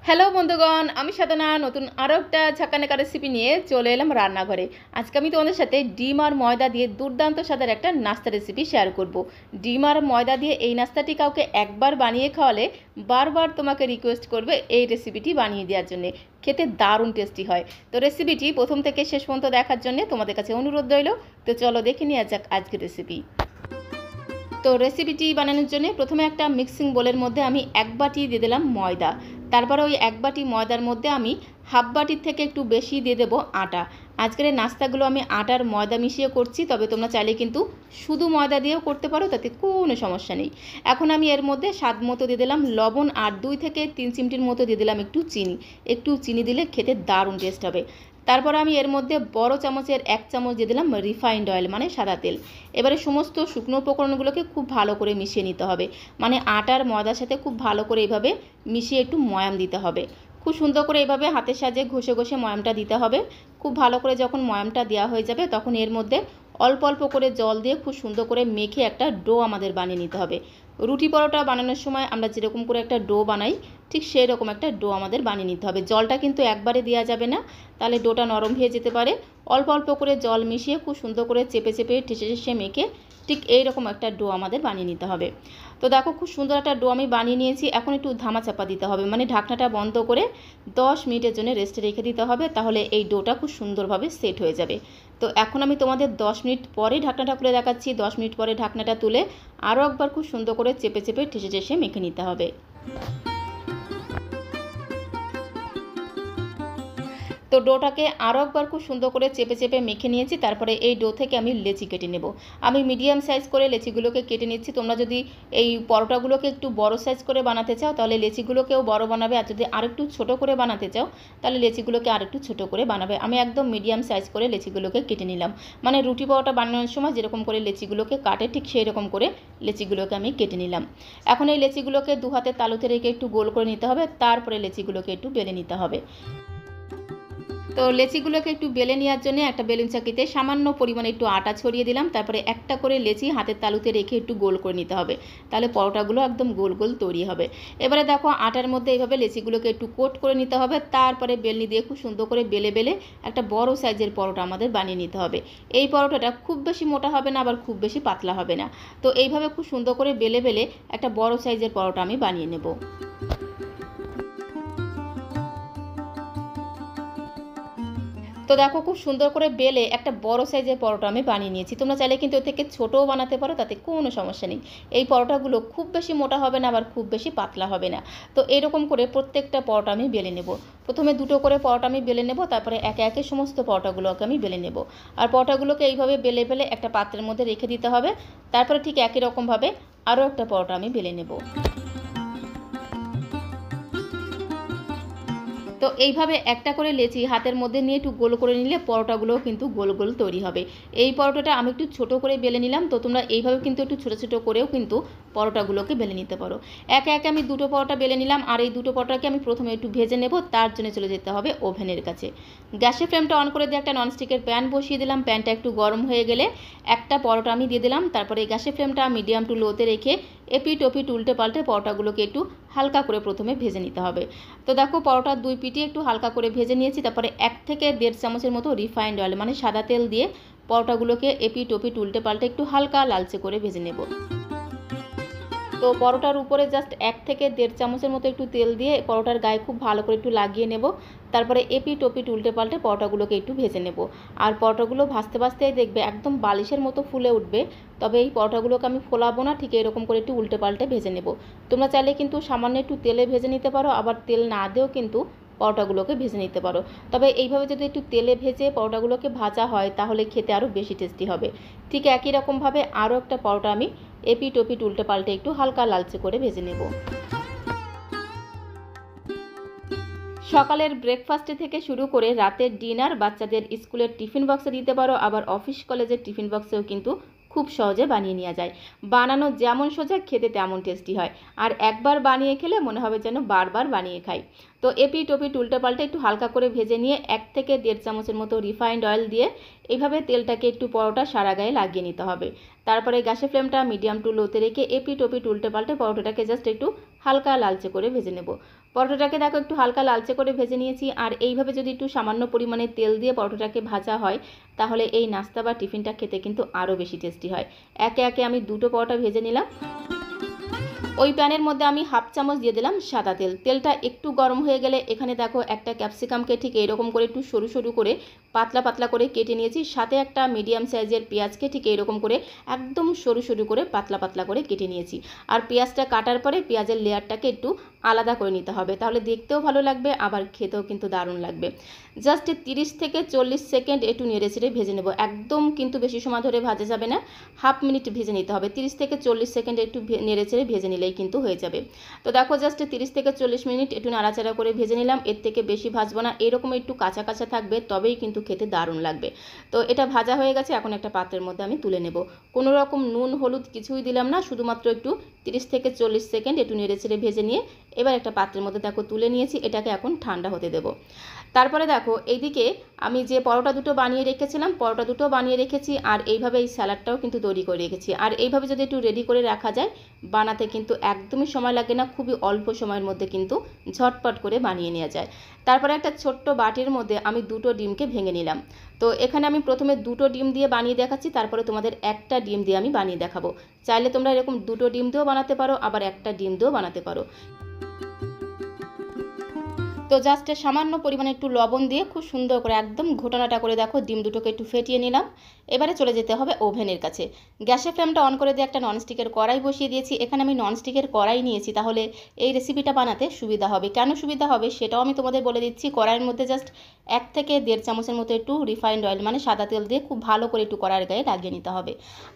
Hello বন্ধুগণ, আমি সাধনা নতুন আরও একটা ঝাঁকানাকা রেসিপি নিয়ে চলে এলাম রান্নাঘরে। আজকে আমি তোমাদের সাথে ডিম আর ময়দা দিয়ে দুর্দান্ত স্বাদের একটা নাস্তা রেসিপি শেয়ার করব। ডিম আর ময়দা দিয়ে এই নাস্তাটি কাউকে একবার বানিয়ে খাওয়ালে বারবার তোমাকে রিকোয়েস্ট করবে এই রেসিপিটি বানিয়ে দেওয়ার জন্য। খেতে দারুণ টেস্টি হয়। তো রেসিপিটি প্রথম থেকে শেষ পর্যন্ত দেখার জন্য তোমাদের কাছে অনুরোধ রইল। তো চলো দেখে নেওয়া যাক আজকের রেসিপি। তো রেসিপিটি বানানোর জন্য প্রথমে একটা মিক্সিং বোলের মধ্যে আমি 1 বাটি দিয়ে দিলাম ময়দা। তারপরে ওই 1 বাটি ময়দার মধ্যে আমি হাফ বাটির থেকে একটু বেশি দিয়ে দেবো আটা। আজকের এই নাস্তাগুলো আমি আটার ময়দা মিশিয়ে করছি, তবে তোমরা চাইলে কিন্তু শুধু ময়দা দিয়েও করতে পারো, তাতে কোনো সমস্যা নেই। এখন আমি এর মধ্যে স্বাদ মতো দিয়ে দিলাম লবণ আর 2 থেকে 3 চিমটির মতো দিয়ে দিলাম একটু চিনি দিলে খেতে দারুণ টেস্ট হবে। তারপর আমি এর মধ্যে বড় চামচের 1 চামচ দিয়ে দিলাম রিফাইন্ড অয়েল, মানে সাদা তেল। এবারে সমস্ত শুকনো উপকরণগুলোকে খুব ভালো করে মিশিয়ে নিতে হবে, মানে আটার ময়দার সাথে খুব ভালো করে এইভাবে মিশিয়ে একটু ময়াম দিতে হবে। খুব সুন্দর করে এইভাবে হাতের সাহায্যে ঘষে ঘষে ময়ামটা দিতে হবে। খুব ভালো করে যখন ময়ামটা দেওয়া হয়ে যাবে তখন এর মধ্যে অল্প অল্প করে জল দিয়ে খুব সুন্দর করে মেখে একটা ডো আমাদের বানিয়ে নিতে হবে। রুটি পরোটা বানানোর সময় আমরা যেরকম করে একটা ডো বানাই, ঠিক সেই রকম একটা ডো আমাদের বানিয়ে নিতে হবে। জলটা কিন্তু একবারে দেওয়া যাবে না, তাহলে ডোটা নরম হয়ে যেতে পারে। অল্প অল্প করে জল মিশিয়ে খুব সুন্দর করে চেপে চেপে ঠেসে ঠেসে মেখে ঠিক এইরকম একটা ডো আমাদের বানিয়ে নিতে হবে। তো দেখো খুব সুন্দর একটা ডো আমি বানিয়ে নিয়েছি। এখন একটু ধামা চাপা দিতে হবে, মানে ঢাকনাটা বন্ধ করে 10 মিনিটের জন্য রেস্টে রেখে দিতে হবে, তাহলে এই ডোটা খুব সুন্দরভাবে সেট হয়ে যাবে। তো এখন আমি তোমাদের 10 মিনিট পরে ঢাকনাটা খুলে দেখাচ্ছি। 10 মিনিট পরে ঢাকনাটা তুলে আরও একবার খুব সুন্দর করে চেপে চেপে ঠেসে ঠেসে মেখে নিতে হবে। তো ডোটাকে আরও একবার খুব সুন্দর করে চেপে চেপে মেখে নিয়েছি। তারপরে এই ডো থেকে আমি লেচি কেটে নেব। আমি মিডিয়াম সাইজ করে লেচিগুলোকে কেটে নিচ্ছি। তোমরা যদি এই পরোটাগুলোকে একটু বড় সাইজ করে বানাতে চাও তাহলে লেচিগুলোকেও বড় বানাবে, আর যদি আরেকটু ছোট করে বানাতে চাও তাহলে লেচিগুলোকে আরেকটু ছোট করে বানাবে। আমি একদম মিডিয়াম সাইজ করে লেচিগুলোকে কেটে নিলাম, মানে রুটি পরোটা বানানোর সময় যেরকম করে লেচিগুলোকে কাটে ঠিক সেই রকম করে লেচিগুলোকে আমি কেটে নিলাম। এখন এই লেচিগুলোকে 2 হাতের তালুতে রেখে একটু গোল করে নিতে হবে, তারপরে লেচিগুলোকে একটু বেলে নিতে হবে। তো লেচিগুলোকে একটু বেলে নেওয়ার জন্য একটা বেলুন চাকিতে সামান্য পরিমাণে একটু আটা ছড়িয়ে দিলাম। তারপরে একটা করে লেচি হাতের তালুতে রেখে একটু গোল করে নিতে হবে, তাহলে পরোটাগুলো একদম গোল গোল তৈরি হবে। এবারে দেখো আটার মধ্যে এইভাবে লেচিগুলোকে একটু কোট করে নিতে হবে। তারপরে বেলনি দিয়ে খুব সুন্দর করে বেলে বেলে একটা বড় সাইজের পরোটা আমাদের বানিয়ে নিতে হবে। এই পরোটাটা খুব বেশি মোটা হবে না, আবার খুব বেশি পাতলা হবে না। তো এইভাবে খুব সুন্দর করে বেলে বেলে একটা বড় সাইজের পরোটা আমি বানিয়ে নেব। তো দেখো খুব সুন্দর করে বেলে একটা বড় সাইজের পরোটা আমি বানিয়ে নিয়েছি। তোমরা চাইলে কিন্তু এর থেকে ছোটও বানাতে পারো, তাতে কোনো সমস্যা নেই। এই পরোটাগুলো খুব বেশি মোটা হবে না, আবার খুব বেশি পাতলা হবে না। তো এরকম করে প্রত্যেকটা পরোটা আমি বেলে নেব। প্রথমে 2টো করে পরোটা আমি বেলে নেব, তারপরে একে একে সমস্ত পরোটাগুলোকে আমি বেলে নেব। আর পরোটাগুলোকে এইভাবে বেলে বেলে একটা পাত্রের মধ্যে রেখে দিতে হবে। তারপরে ঠিক একই রকমভাবে আরও একটা পরোটা আমি বেলে নেব। তো এইভাবে একটা করে লেচি হাতের মধ্যে নিয়ে একটু গোল করে নিলে পরোটাগুলোও কিন্তু গোল গোল তৈরি হবে। এই পরোটাটা আমি একটু ছোট করে বেলে নিলাম, তো তোমরা এইভাবে কিন্তু একটু ছোটো ছোটো করেও কিন্তু পরোটাগুলোকে বেলে নিতে পারো। একে একে আমি 2টো পরোটা বেলে নিলাম, আর এই 2টো পরোটাকে আমি প্রথমে একটু ভেজে নেব। তার জন্য চলে যেতে হবে ওভেনের কাছে। গ্যাসের ফ্লেমটা অন করে দিয়ে একটা ননস্টিকের প্যান বসিয়ে দিলাম। প্যানটা একটু গরম হয়ে গেলে একটা পরোটা আমি দিয়ে দিলাম। তারপরে গ্যাসের ফ্লেমটা মিডিয়াম টু লোতে রেখে এপিট ওপিট উল্টে পাল্টে পরোটাগুলোকে একটু হালকা করে প্রথমে ভেজে নিতে হবে। তো দেখো পরোটার 2 পিঠে একটু হালকা করে ভেজে নিয়েছি। তারপরে 1 থেকে 1.5 চামচের মতো রিফাইন্ড অয়েল, মানে সাদা তেল দিয়ে পরোটাগুলোকে এপিট ওপিট উল্টে পাল্টে একটু হালকা লালচে করে ভেজে নেব। তো পরোটার উপরে জাস্ট 1 থেকে 1.5 চামচের মতো একটু তেল দিয়ে পরোটার গায়ে খুব ভালো করে একটু লাগিয়ে নেব। তারপরে এপিট ওপিট উল্টে পাল্টে পরোটাগুলোকে একটু ভেজে নেব। আর পরোটাগুলো ভাজতে ভাজতেই দেখবে একদম বালিশের মতো ফুলে উঠবে। তবে এই পরোটাগুলোকে আমি ফোলাবো না, ঠিক এরকম করে একটু উল্টে পাল্টে ভেজে নেব। তোমরা চাইলে কিন্তু সামান্য একটু তেলে ভেজে নিতে পারো, আবার তেল না দিয়েও কিন্তু পরোটাগুলোকে ভেজে নিতে পারো। তবে এইভাবে যদি একটু তেলে ভেজে পরোটাগুলোকে ভাজা হয় তাহলে খেতে আরও বেশি টেস্টি হবে। ঠিক একই রকমভাবে আরও একটা পরোটা আমি এপিট ওপিট উল্টে পাল্টে একটু হালকা লালচে করে ভেজে নেব। সকালের ব্রেকফাস্টে থেকে শুরু করে রাতের ডিনার, বাচ্চাদের স্কুলের টিফিন বক্সে দিতে পারো, আবার অফিস কলেজের টিফিন বক্সেও কিন্তু খুব সহজে বানিয়ে নেওয়া যায়। বানানো যেমন সোজা, খেতে তেমন টেস্টি হয়। আর একবার বানিয়ে খেলে মনে হবে যেন বারবার বানিয়ে খাই। তো এপিট ওপিট উল্টে পাল্টে একটু হালকা করে ভেজে নিয়ে 1 থেকে 1.5 চামচের মতো রিফাইন্ড অয়েল দিয়ে এইভাবে তেলটাকে একটু পরোটা সারা গায়ে লাগিয়ে নিতে হবে। তারপরে গ্যাসের ফ্লেমটা মিডিয়াম টু লোতে রেখে এপিট ওপিট উল্টে পাল্টে পরোটাটাকে জাস্ট একটু হালকা লালচে করে ভেজে নেব। পরোটাটাকে দেখো একটু হালকা লালচে করে ভেজে নিয়েছি। আর এইভাবে যদি একটু সামান্য পরিমাণে তেল দিয়ে পরোটাটাকে ভাজা হয় তাহলে এই নাস্তা বা টিফিনটা খেতে কিন্তু আরও বেশি টেস্টি হয়। একে একে আমি দুটো পরোটা ভেজে নিলাম। ওই প্যানের মধ্যে আমি হাফ চামচ দিয়ে দিলাম সাদা তেল। তেলটা একটু গরম হয়ে গেলে এখানে দেখো একটা ক্যাপসিকামকে ঠিক এইরকম করে একটু সরু সরু করে পাতলা পাতলা করে কেটে নিয়েছি। সাথে একটা মিডিয়াম সাইজের পেঁয়াজকে ঠিক এইরকম করে একদম সরু সরু করে পাতলা পাতলা করে কেটে নিয়েছি। আর পেঁয়াজটা কাটার পরে পেঁয়াজের লেয়ারটাকে একটু আলাদা করে নিতে হবে, তাহলে দেখতেও ভালো লাগবে আবার খেতেও কিন্তু দারুণ লাগবে। জাস্ট 30 থেকে 40 সেকেন্ড একটু নেড়ে চেড়ে ভেজে নেব। একদম কিন্তু বেশি সময় ধরে ভাজা যাবে না, হাফ মিনিট ভেজে নিতে হবে। 30 থেকে 40 সেকেন্ড একটু নেড়ে চেড়ে ভেজে নিলেই কিন্তু হয়ে যাবে। তো দেখো জাস্ট 30 থেকে 40 মিনিট একটু নাড়াচাড়া করে ভেজে নিলাম। এর থেকে বেশি ভাজবো না, এরকম একটু কাঁচা কাঁচা থাকবে, তবেই কিন্তু খেতে দারুণ লাগবে। তো এটা ভাজা হয়ে গেছে, এখন একটা পাত্রের মধ্যে আমি তুলে নেব। কোনো রকম নুন হলুদ কিছুই দিলাম না, শুধুমাত্র একটু 30 থেকে 40 সেকেন্ড একটু নেড়ে চেড়ে ভেজে নিয়ে এবার একটা পাত্রের মধ্যে দেখো তুলে নিয়েছি। এটাকে এখন ঠান্ডা হতে দেব। তারপরে দেখো এইদিকে আমি যে পরোটা দুটো বানিয়ে রেখেছিলাম, পরোটা দুটো বানিয়ে রেখেছি আর এইভাবে এই স্যালাডটাও কিন্তু তৈরি করে রেখেছি। আর এইভাবে যদি একটু রেডি করে রাখা যায় বানাতে কিন্তু একদমই সময় লাগে না, খুবই অল্প সময়ের মধ্যে কিন্তু ঝটপট করে বানিয়ে নেওয়া যায়। তারপরে একটা ছোট্ট বাটির মধ্যে আমি দুটো ডিমকে ভেঙে নিলাম। তো এখানে আমি প্রথমে দুটো ডিম দিয়ে বানিয়ে দেখাচ্ছি, তারপরে তোমাদের একটা ডিম দিয়ে আমি বানিয়ে দেখাবো। চাইলে তোমরা এরকম দুটো ডিম দিয়েও বানাতে পারো, আবার একটা ডিম দিয়েও বানাতে পারো। তো জাস্ট সামান্য পরিমাণে একটু লবণ দিয়ে খুব সুন্দর করে একদম ঘোটানাটা করে দেখো ডিম দুটোকে একটু ফেটিয়ে নিলাম। এবারে চলে যেতে হবে ওভেনের কাছে। গ্যাসের ফ্লেমটা অন করে দিয়ে একটা ননস্টিকের কড়াই বসিয়ে দিয়েছি। এখানে আমি ননস্টিকের কড়াই নিয়েছি, তাহলে এই রেসিপিটা বানাতে সুবিধা হবে। কেন সুবিধা হবে সেটাও আমি তোমাদের বলে দিচ্ছি। কড়াইয়ের মধ্যে জাস্ট 1 থেকে 1.5 চামচের মতো একটু রিফাইন্ড অয়েল মানে সাদা তেল দিয়ে খুব ভালো করে একটু কড়াইয়ের গায়ে লাগিয়ে নিতে হবে।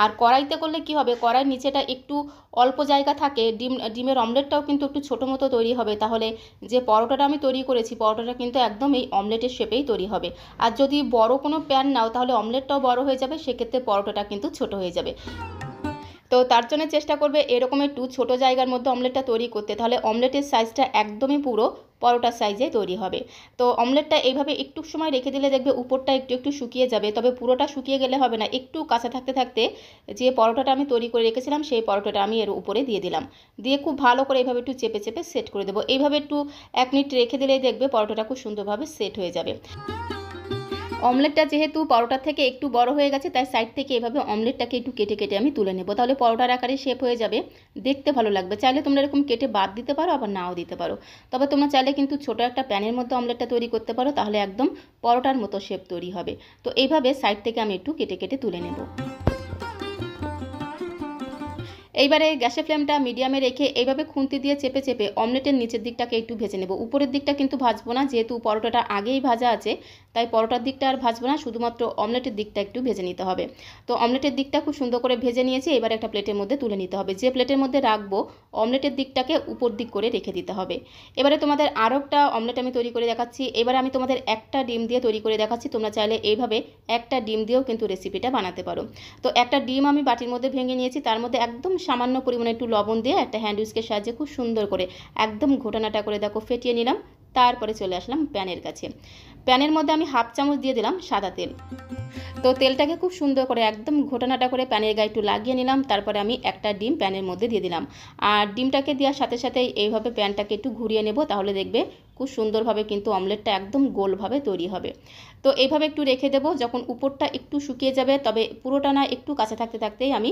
আর কড়াইতে করলে কি হবে, কড়াইয়ের নিচেটা একটু অল্প জায়গা থাকে, ডিমের অমলেটটাও কিন্তু একটু ছোটো মতো তৈরি হবে, তাহলে যে পরোটাটা আমি তৈরি করেছি পরোটাটা কিন্তু একদম এই অমলেটের শেপেই তৈরি হবে। আর যদি বড় কোনো প্যান নাও তাহলে অমলেটটাও বড় হয়ে যাবে, সেক্ষেত্রে পরোটাটা কিন্তু ছোট হয়ে যাবে। তো তার জন্য চেষ্টা করবে এরকম একটু ছোটো জায়গার মধ্যে অমলেটটা তৈরি করতে, তাহলে অমলেটের সাইজটা একদমই পুরো পরোটার সাইজে তৈরি হবে। তো অমলেটটা এইভাবে একটু সময় রেখে দিলে দেখবে উপরটা একটু একটু শুকিয়ে যাবে, তবে পুরোটা শুকিয়ে গেলে হবে না, একটু কাঁচা থাকতে থাকতে যে পরোটাটা আমি তৈরি করে রেখেছিলাম সেই পরোটাটা আমি এর উপরে দিয়ে দিলাম। দিয়ে খুব ভালো করে এইভাবে একটু চেপে চেপে সেট করে দেবো। এইভাবে একটু 1 মিনিট রেখে দিলেই দেখবে পরোটাটা খুব সুন্দরভাবে সেট হয়ে যাবে। অমলেটটা যেহেতু পরোটার থেকে একটু বড় হয়ে গেছে, তাই সাইড থেকে এভাবে অমলেটটাকে একটু কেটে কেটে আমি তুলে নেব, তাহলে পরোটার আকারে শেপ হয়ে যাবে, দেখতে ভালো লাগবে। চাইলে তোমরা এরকম কেটে বাদ দিতে পারো, আবার নাও দিতে পারো। তবে তোমরা চাইলে কিন্তু ছোটো একটা প্যানের মধ্যে অমলেটটা তৈরি করতে পারো, তাহলে একদম পরোটার মতো শেপ তৈরি হবে। তো এইভাবে সাইড থেকে আমি একটু কেটে কেটে তুলে নেব। এইবারে গ্যাসের ফ্লেমটা মিডিয়ামে রেখে এইভাবে খুন্তি দিয়ে চেপে চেপে অমলেটের নিচের দিকটাকে একটু ভেজে নেব। উপরের দিকটা কিন্তু ভাজবো না, যেহেতু পরোটাটা আগেই ভাজা আছে, তাই পরোটার দিকটা আর ভাজবো না, শুধুমাত্র অমলেটের দিকটা একটু ভেজে নিতে হবে। তো অমলেটের দিকটা খুব সুন্দর করে ভেজে নিয়েছি। এবার একটা প্লেটের মধ্যে তুলে নিতে হবে। যে প্লেটের মধ্যে রাখবো অমলেটের দিকটাকে উপর দিক করে রেখে দিতে হবে। এবারে তোমাদের আরও একটা অমলেট আমি তৈরি করে দেখাচ্ছি। এবারে আমি তোমাদের একটা ডিম দিয়ে তৈরি করে দেখাচ্ছি। তোমরা চাইলে এইভাবে একটা ডিম দিয়েও কিন্তু রেসিপিটা বানাতে পারো। তো একটা ডিম আমি বাটির মধ্যে ভেঙে নিয়েছি, তার মধ্যে একদম সামান্য পরিমাণে একটু লবণ দিয়ে একটা হ্যান্ড উইস্কের সাহায্যে খুব সুন্দর করে একদম ঘোটানাটা করে দেখো ফেটিয়ে নিলাম। তারপরে চলে আসলাম প্যানের কাছে। প্যানের মধ্যে আমি হাফ চামচ দিয়ে দিলাম সাদা তেল। তো তেলটাকে খুব সুন্দর করে একদম ঘোটানাটা করে প্যানের গায়ে একটু লাগিয়ে নিলাম। তারপরে আমি একটা ডিম প্যানের মধ্যে দিয়ে দিলাম। আর ডিমটাকে দেওয়ার সাথে সাথে এইভাবে প্যানটাকে একটু ঘুরিয়ে নেব, তাহলে দেখবে খুব সুন্দরভাবে কিন্তু অমলেটটা একদম গোলভাবে তৈরি হবে। তো এইভাবে একটু রেখে দেবো, যখন উপরটা একটু শুকিয়ে যাবে, তবে পুরোটা না, একটু কাঁচা থাকতে থাকতেই আমি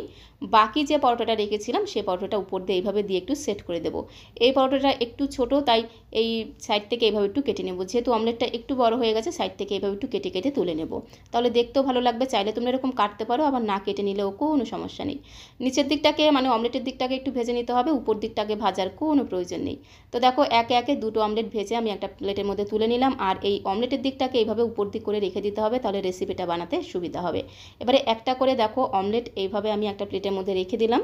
বাকি যে পরোটাটা রেখেছিলাম সেই পরোটাটা উপর দিয়ে এইভাবে দিয়ে একটু সেট করে দেবো। এই পরোটাটা একটু ছোট, তাই এই সাইড থেকে এইভাবে একটু কেটে নেব। যেহেতু অমলেটটা একটু বড় হয়ে গেছে, সাইড থেকে এইভাবে একটু কেটে কেটে তুলে নেব, তাহলে দেখতেও ভালো লাগবে। চাইলে তোমরা এরকম কাটতে পারো, আবার না কেটে নিলেও কোনো সমস্যা নেই। নিচের দিকটাকে মানে অমলেটের দিকটাকে একটু ভেজে নিতে হবে, উপর দিকটাকে ভাজার কোনো প্রয়োজন নেই। তো দেখো একে একে দুটো অমলেট ভেজে আমি একটা প্লেটের মধ্যে তুলে নিলাম। আর এই অমলেটের দিকটাকে এইভাবে উপর দিক করে রেখে দিতে হবে, তাহলে রেসিপিটা বানাতে সুবিধা হবে। এবারে একটা করে দেখো অমলেট এইভাবে আমি একটা প্লেটের মধ্যে রেখে দিলাম।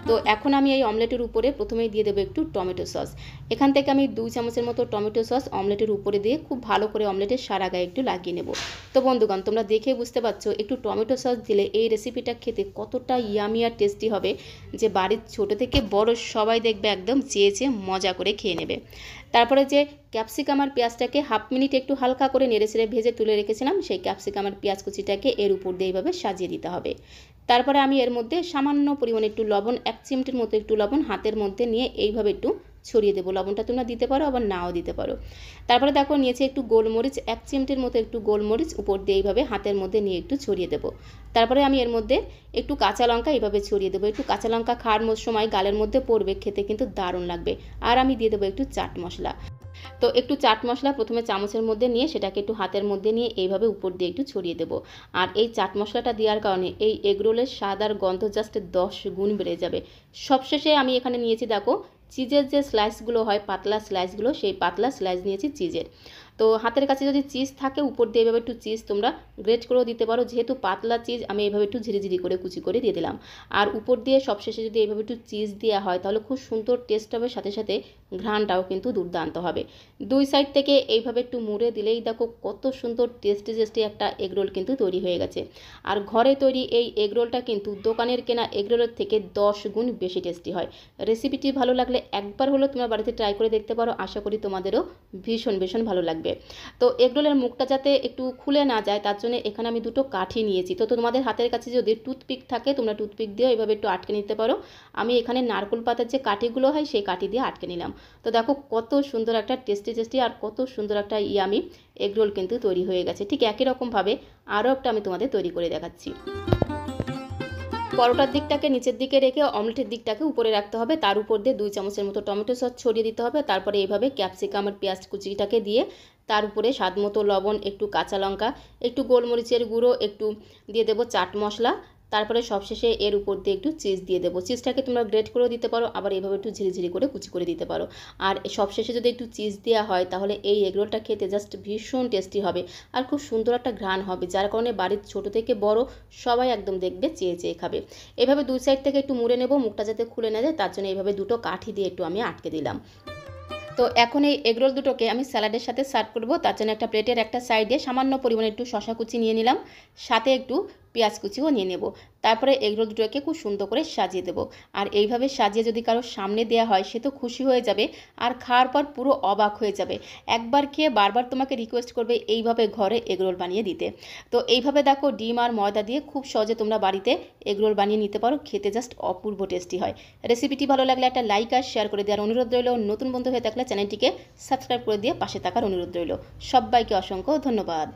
তো এখন আমি এই অমলেটের উপরে প্রথমেই দিয়ে দেবো একটু টমেটো সস। এখান থেকে আমি 2 চামচের মতো টমেটো সস অমলেটের উপরে দিয়ে খুব ভালো করে অমলেটের সারা গায়ে একটু লাগিয়ে নেব। তো বন্ধুগণ, তোমরা দেখে বুঝতে পারছো একটু টমেটো সস দিলে এই রেসিপিটা খেতে কতটা ইয়ামি আর টেস্টি হবে, যে বাড়ির ছোট থেকে বড় সবাই দেখবে একদম চেয়ে চেয়ে মজা করে খেয়ে নেবে। তারপরে যে ক্যাপসিকাম আর পেঁয়াজটাকে হাফ মিনিট একটু হালকা করে নেড়ে চেড়ে ভেজে তুলে রেখেছিলাম, সেই ক্যাপসিকাম আর পেঁয়াজ কুচিটাকে এর উপর দিয়ে এইভাবে সাজিয়ে দিতে হবে। তারপরে আমি এর মধ্যে সামান্য পরিমাণে একটু লবণ, 1 চিমটির মতো একটু লবণ হাতের মধ্যে নিয়ে এইভাবে একটু ছড়িয়ে দেবো। লবণটা তোমরা দিতে পারো, আবার নাও দিতে পারো। তারপরে দেখো নিয়েছি একটু গোলমরিচ, 1 চিমটির মতো একটু গোলমরিচ উপর দিয়ে এইভাবে হাতের মধ্যে নিয়ে একটু ছড়িয়ে দেবো। তারপরে আমি এর মধ্যে একটু কাঁচা লঙ্কা এইভাবে ছড়িয়ে দেবো। একটু কাঁচা লঙ্কা খাওয়ার সময় গালের মধ্যে পড়বে, খেতে কিন্তু দারুণ লাগবে। আর আমি দিয়ে দেবো একটু চাট মশলা। তো একটু চাট মশলা প্রথমে চামচের মধ্যে নিয়ে সেটাকে একটু হাতের মধ্যে নিয়ে এইভাবে উপর দিয়ে একটু ছড়িয়ে দেবো। আর এই চাট মশলাটা দেওয়ার কারণে এই এগরোলের স্বাদ আর গন্ধ জাস্ট 10 গুণ বেড়ে যাবে। সবশেষে আমি এখানে নিয়েছি দেখো চিজের যে স্লাইসগুলো হয়, পাতলা স্লাইসগুলো, সেই পাতলা স্লাইস নিয়েছি চিজের। তো হাতের কাছে যদি চিজ থাকে উপর দিয়ে এভাবে একটু চিজ তোমরা গ্রেট করেও দিতে পারো। যেহেতু পাতলা চিজ আমি এইভাবে একটু ঝিরিঝিরি করে কুচি করে দিয়ে দিলাম। আর উপর দিয়ে সবশেষে যদি এইভাবে একটু চিজ দেওয়া হয় তাহলে খুব সুন্দর টেস্ট হবে, সাথে সাথে ঘ্রাণটাও কিন্তু দুর্দান্ত হবে। দুই সাইড থেকে এইভাবে একটু মুড়ে দিলেই দেখো কত সুন্দর টেস্টি টেস্টি একটা এগরোল কিন্তু তৈরি হয়ে গেছে। আর ঘরে তৈরি এই এগরোলটা কিন্তু দোকানের কেনা এগরোলের থেকে 10 গুণ বেশি টেস্টি হয়। রেসিপিটি ভালো লাগলে একবার হলেও তোমরা বাড়িতে ট্রাই করে দেখতে পারো। আশা করি তোমাদেরও ভীষণ ভীষণ ভালো লাগবে। তো এগরোলের মুখটা যাতে একটু খুলে না যায় তার জন্য এখানে আমি দুটো কাঠি নিয়েছি। তো তোমাদের হাতের কাছে যদি টুথপিক থাকে তোমরা টুথপিক দিয়ে এইভাবে একটু আটকে নিতে পারো। আমি এখানে নারকেল পাতার যে কাঠিগুলো হয় সেই কাঠি দিয়ে আটকে নিলাম। তো দেখো কত সুন্দর একটা টেস্টি টেস্টি আর কত সুন্দর একটা ইয়ামি এগরোল কিন্তু তৈরি হয়ে গেছে। ঠিক একই রকমভাবে আরও একটা আমি তোমাদের তৈরি করে দেখাচ্ছি। পরোটার দিকটাকে নিচের দিকে রেখে অমলেটের দিকটাকে উপরে রাখতে হবে। তার উপর দিয়ে 2 চামচের মতো টমেটো সস ছড়িয়ে দিতে হবে। তারপরে এইভাবে ক্যাপসিকাম আর পেঁয়াজ কুচিটাকে দিয়ে তার উপরে স্বাদ মতো লবণ, একটু কাঁচা লঙ্কা, একটু গোলমরিচের গুঁড়ো, একটু দিয়ে দেবো চাট মশলা। তারপরে সবশেষে এর উপর দিয়ে একটু চিজ দিয়ে দেবো। চিজটাকে তোমরা গ্রেট করেও দিতে পারো, আবার এইভাবে একটু ঝিরিঝিরি করে কুচি করে দিতে পারো। আর সবশেষে যদি একটু চিজ দেওয়া হয় তাহলে এই এগরোলটা খেতে জাস্ট ভীষণ টেস্টি হবে আর খুব সুন্দর একটা ঘ্রাণ হবে, যার কারণে বাড়ির ছোট থেকে বড় সবাই একদম দেখবে চেয়ে চেয়ে খাবে। এভাবে দুই সাইড থেকে একটু মুড়ে নেব, মুখটা যাতে খুলে না যায় তার জন্য এইভাবে দুটো কাঠি দিয়ে একটু আমি আটকে দিলাম। তো এখন এই এগরোল দুটোকে আমি স্যালাডের সাথে সার্ভ করব। তার জন্য একটা প্লেটের একটা সাইডে সামান্য পরিমাণে একটু শশা কুচি নিয়ে নিলাম, সাথে একটু পেঁয়াজ কুচিও নিয়ে নেব। তারপরে এগরোল দুটোকে খুব সুন্দর করে সাজিয়ে দেবো। আর এইভাবে সাজিয়ে যদি কারোর সামনে দেওয়া হয় সে তো খুশি হয়ে যাবে আর খাওয়ার পর পুরো অবাক হয়ে যাবে। একবার খেয়ে বারবার তোমাকে রিকোয়েস্ট করবে এইভাবে ঘরে এগরোল বানিয়ে দিতে। তো এইভাবে দেখো ডিম আর ময়দা দিয়ে খুব সহজে তোমরা বাড়িতে এগরোল বানিয়ে নিতে পারো, খেতে জাস্ট অপূর্ব টেস্টি হয়। রেসিপিটি ভালো লাগলে একটা লাইক আর শেয়ার করে দেওয়ার অনুরোধ রইল। নতুন বন্ধু হয়ে থাকলে চ্যানেলটিকে সাবস্ক্রাইব করে দিয়ে পাশে থাকার অনুরোধ রইল। সবাইকে অসংখ্য ধন্যবাদ।